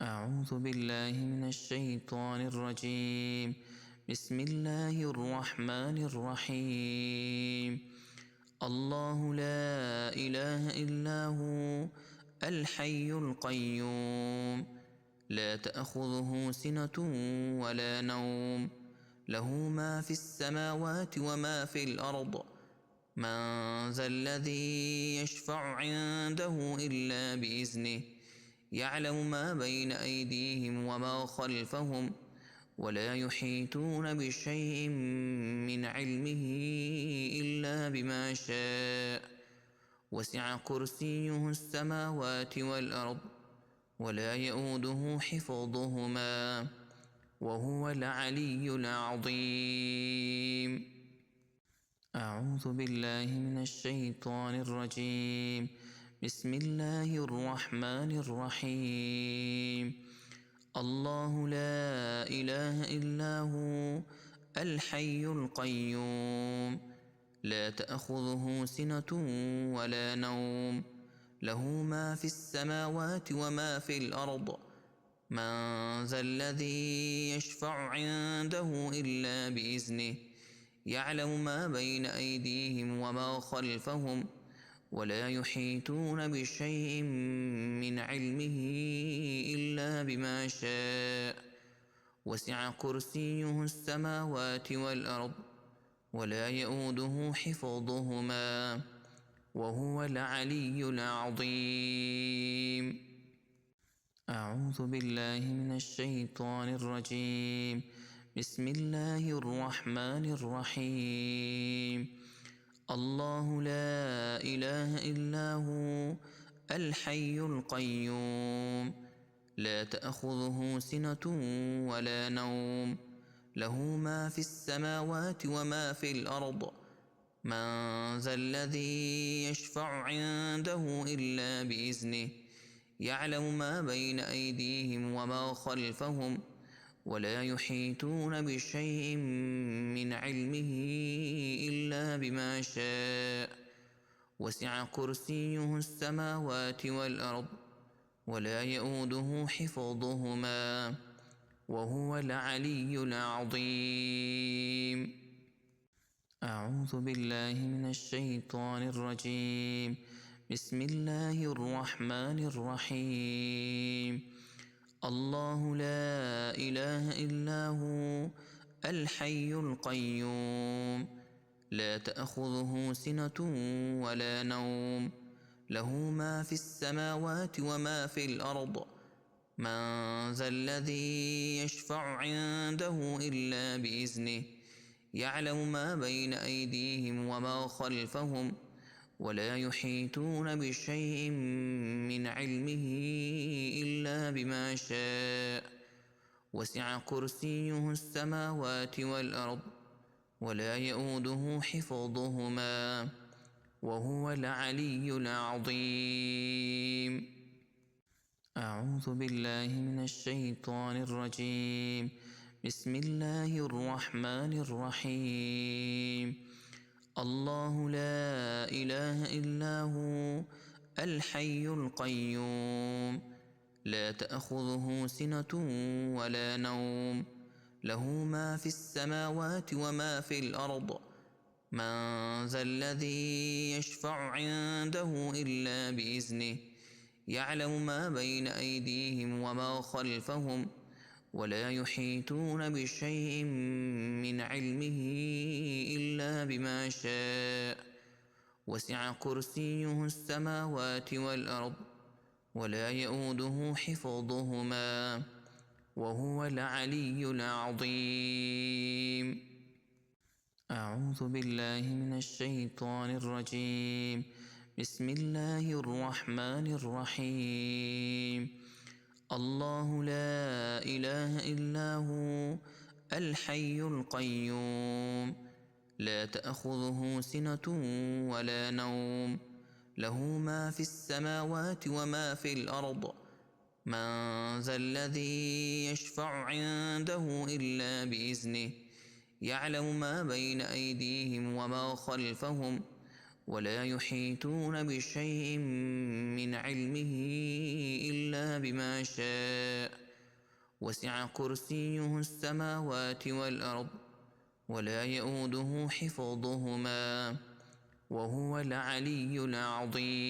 أعوذ بالله من الشيطان الرجيم. بسم الله الرحمن الرحيم. الله لا إله إلا هو الحي القيوم لا تأخذه سنة ولا نوم له ما في السماوات وما في الأرض من ذا الذي يشفع عنده إلا بإذنه يعلم ما بين أيديهم وما خلفهم ولا يحيطون بشيء من علمه إلا بما شاء وسع كرسيه السماوات والأرض ولا يؤوده حفظهما وهو العلي العظيم. أعوذ بالله من الشيطان الرجيم. بسم الله الرحمن الرحيم. الله لا إله إلا هو الحي القيوم لا تأخذه سنة ولا نوم له ما في السماوات وما في الأرض من ذا الذي يشفع عنده إلا بإذنه يعلم ما بين أيديهم وما خلفهم ولا يحيطون بشيء من علمه إلا بما شاء وسع كرسيه السماوات والأرض ولا يؤوده حفظهما وهو العلي العظيم. أعوذ بالله من الشيطان الرجيم. بسم الله الرحمن الرحيم. الله لا إله إلا هو الحي القيوم لا تأخذه سنة ولا نوم له ما في السماوات وما في الأرض من ذا الذي يشفع عنده إلا بإذنه يعلم ما بين أيديهم وما خلفهم ولا يحيطون بشيء من علمه إلا بما شاء وسع كرسيه السماوات والأرض ولا يؤوده حفظهما وهو العلي العظيم. أعوذ بالله من الشيطان الرجيم. بسم الله الرحمن الرحيم. الله لا إله إلا هو الحي القيوم لا تأخذه سنة ولا نوم له ما في السماوات وما في الأرض من ذا الذي يشفع عنده إلا بإذنه يعلم ما بين أيديهم وما خلفهم ولا يحيطون بشيء من علمه إلا بما شاء وسع كرسيه السماوات والأرض ولا يؤوده حفظهما وهو العلي العظيم. أعوذ بالله من الشيطان الرجيم. بسم الله الرحمن الرحيم. الله لا إله إلا هو الحي القيوم لا تأخذه سنة ولا نوم له ما في السماوات وما في الأرض من ذا الذي يشفع عنده إلا بإذنه يعلم ما بين أيديهم وما خلفهم ولا يحيطون بشيء من علمه إلا بما شاء وسع كرسيه السماوات والأرض ولا يؤوده حفظهما وهو العلي العظيم. أعوذ بالله من الشيطان الرجيم. بسم الله الرحمن الرحيم. الله لا إله إلا هو الحي القيوم لا تأخذه سنة ولا نوم له ما في السماوات وما في الأرض من ذا الذي يشفع عنده إلا بإذنه يعلم ما بين أيديهم وما خلفهم ولا يحيطون بشيء من علمه إلا بما شاء وسع كرسيه السماوات والأرض ولا يئوده حفظهما وهو العلي العظيم.